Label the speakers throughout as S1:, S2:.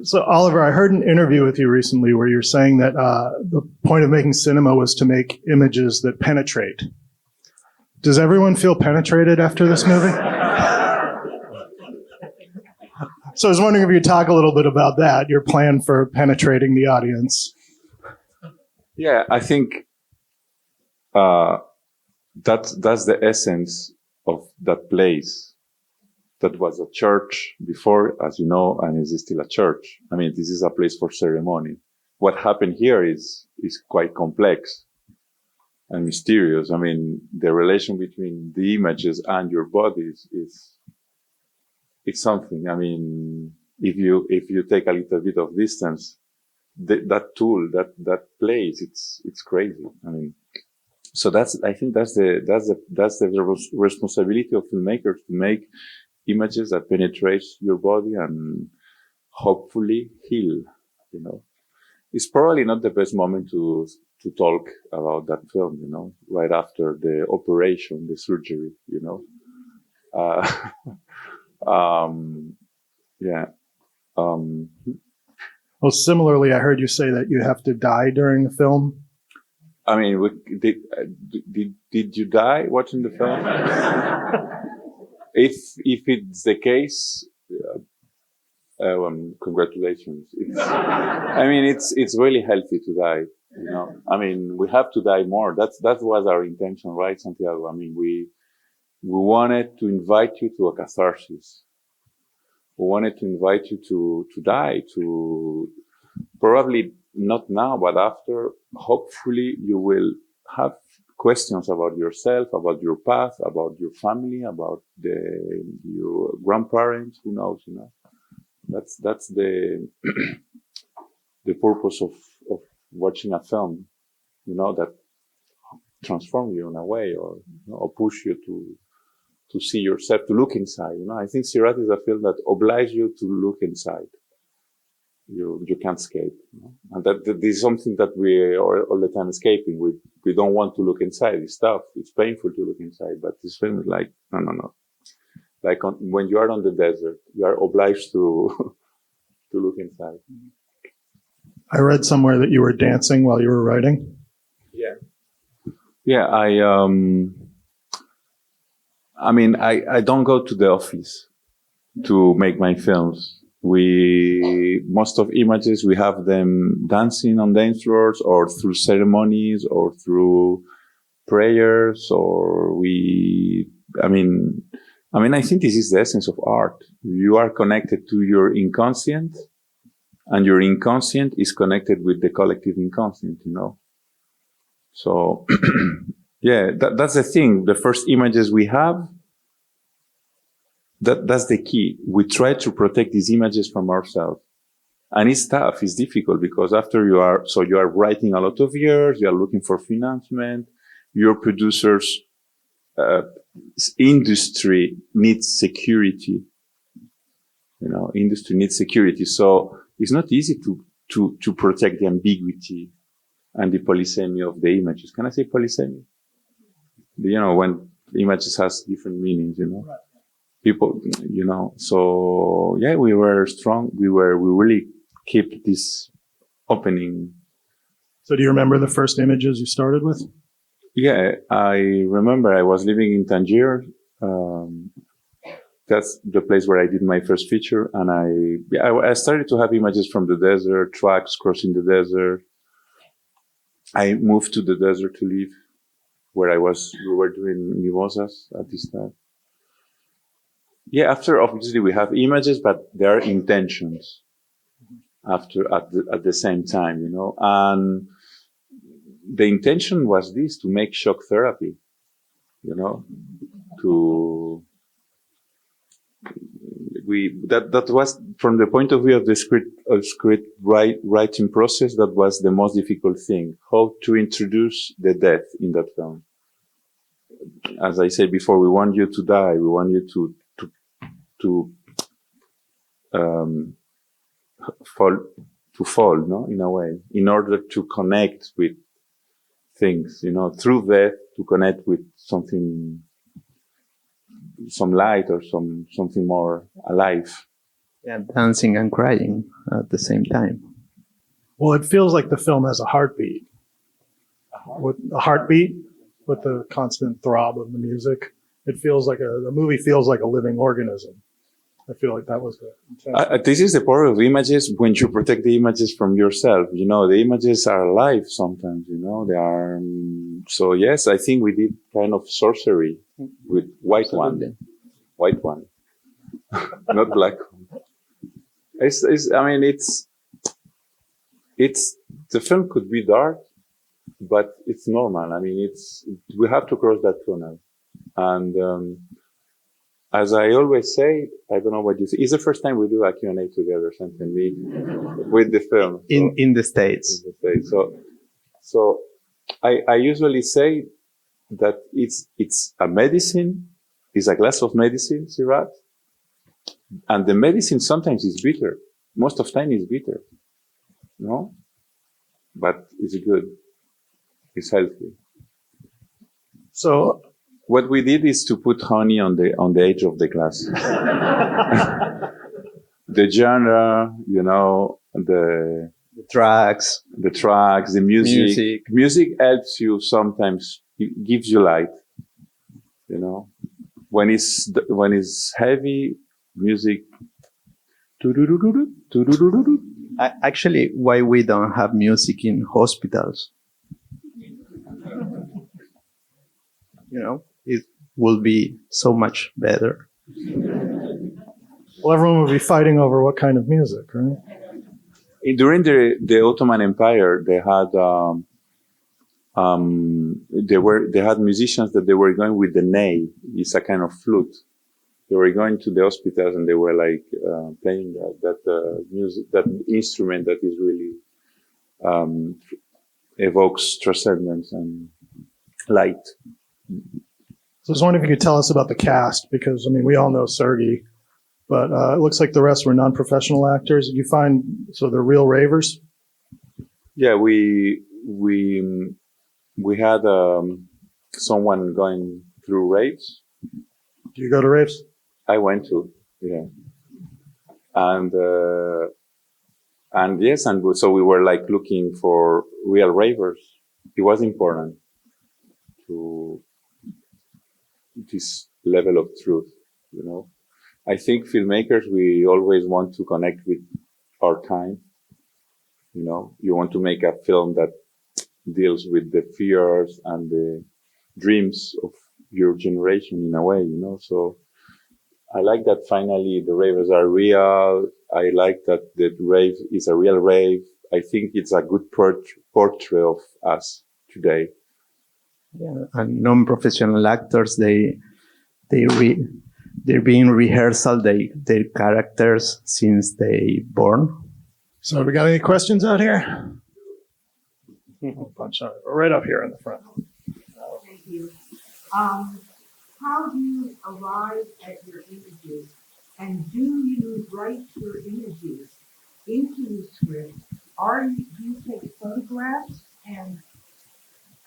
S1: So, Oliver, I heard an interview with you recently where you're saying that the point of making cinema was to make images that penetrate. Does everyone feel penetrated after this movie? So I was wondering if you could talk a little bit about that, your plan for penetrating the audience.
S2: Yeah, I think that's the essence of that place. That was a church before, as you know, and is still a church. I mean, this is a place for ceremony. What happened here is quite complex and mysterious. I mean, the relation between the images and your bodies it's something. I mean, if you take a little bit of distance, that tool, that place, it's crazy. I mean, so I think that's the responsibility of filmmakers to make images that penetrate your body and hopefully heal, you know. It's probably not the best moment to talk about that film, you know, right after the operation, the surgery, you know. Yeah.
S1: Well, similarly, I heard you say that you have to die during the film.
S2: I mean, did you die watching the film? If it's the case, congratulations. I mean, it's really healthy to die. You know, I mean, we have to die more. That was our intention, right, Santiago? I mean, we wanted to invite you to a catharsis. We wanted to invite you to die, to probably not now, but after. Hopefully, you will have questions about yourself, about your path, about your family, about your grandparents. Who knows? You know, that's the the purpose of watching a film. You know, that transform you in a way, or you know, or push you to see yourself, to look inside. You know, I think Sirât is a film that obliges you to look inside. You can't escape, you know? And that this is something that we are all the time escaping. We don't want to look inside. It's tough. It's painful to look inside, but this film is like, no. Like when you are on the desert, you are obliged to look inside.
S1: I read somewhere that you were dancing while you were writing.
S2: Yeah. I mean, I don't go to the office to make my films. Most of images, we have them dancing on dance floors or through ceremonies or through prayers I think this is the essence of art. You are connected to your inconscient and your inconscient is connected with the collective inconscient, you know? So, yeah, that's the thing. The first images we have, that's the key. We try to protect these images from ourselves. And it's tough, it's difficult because after you are writing a lot of years, you are looking for financement, your producers, industry needs security. You know, industry needs security. So it's not easy to protect the ambiguity and the polysemy of the images. Can I say polysemy? You know, when images has different meanings, you know. Right. People, you know, so yeah, we were strong. We really kept this opening.
S1: So do you remember the first images you started with?
S2: Yeah, I remember I was living in Tangier. That's the place where I did my first feature. And I started to have images from the desert, tracks crossing the desert. I moved to the desert to live where we were doing mimosas at this time. Yeah, after obviously we have images, but there are intentions at the same time, you know. And the intention was this, to make shock therapy, you know, that was from the point of view of the script writing process, that was the most difficult thing, how to introduce the death in that film. As I said before, we want you to die, we want you to fall, no, in a way, in order to connect with things, you know, through death, to connect with something, some light or something more alive.
S3: Yeah, dancing and crying at the same time.
S1: Well, it feels like the film has a heartbeat. With a heartbeat, with the constant throb of the music. It feels like the movie feels like a living organism. I feel like that was the intention.
S2: This is the power of images when you protect the images from yourself. You know, the images are alive sometimes, you know, they are. So yes, I think we did kind of sorcery with white one, not black one. I mean, it's, the film could be dark, but it's normal. I mean, we have to cross that tunnel. And, as I always say, I don't know what you say. It's the first time we do a Q&A together, something with the film.
S3: In the States.
S2: So I usually say that it's a medicine, it's a glass of medicine, Sirât. And the medicine sometimes is bitter. Most of the time it's bitter. No? But it's good. It's healthy.
S1: So
S2: what we did is to put honey on the edge of the glass. The genre, you know, the
S3: tracks,
S2: the music. Music helps you sometimes. It gives you light. You know, when it's heavy music.
S3: Actually, why we don't have music in hospitals? You know, it will be so much better.
S1: Well, everyone would be fighting over what kind of music, right?
S2: During the Ottoman Empire, they had musicians that they were going with the ney. It's a kind of flute. They were going to the hospitals and they were like playing that music, that instrument that is really evokes transcendence and light.
S1: So I was wondering if you could tell us about the cast, because, I mean, we all know Sergei, but it looks like the rest were non-professional actors. Did you find, so they're real ravers?
S2: Yeah, we had someone going through raves.
S1: Do you go to raves?
S2: I went to, yeah. And yes, and so we were like looking for real ravers. It was important to this level of truth, you know. I think filmmakers, we always want to connect with our time. You know, you want to make a film that deals with the fears and the dreams of your generation in a way, you know. So I like that finally the ravers are real. I like that the rave is a real rave. I think it's a good portrait of us today.
S3: Yeah, and non-professional actors, they're being rehearsal their characters since they born.
S1: So we got any questions out here? A bunch of, right up here in the front.
S4: Thank you. How do you arrive at your images, and do you write your images into the script? Do you take photographs and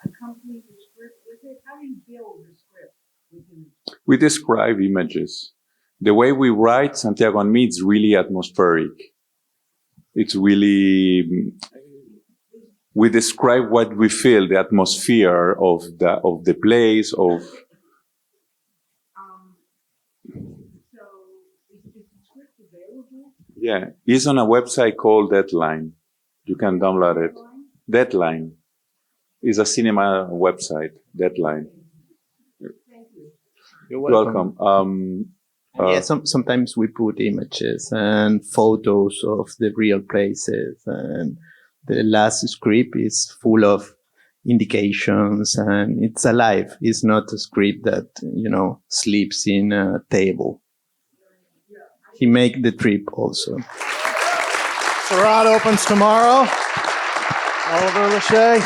S4: accompany the script with it? How do you build a script with images?
S2: We describe images. The way we write, Santiago and me, it's really atmospheric. It's really, we describe what we feel, the atmosphere of the place, of.
S4: So is the script available?
S2: Yeah, it's on a website called Deadline. You can download it. Deadline is a cinema website. Deadline.
S4: Thank you.
S3: You're
S2: welcome.
S3: Yeah, sometimes we put images and photos of the real places, and the last script is full of indications, and it's alive. It's not a script that, you know, sleeps in a table. He make the trip also.
S1: Sirât opens tomorrow. Oliver Laxe.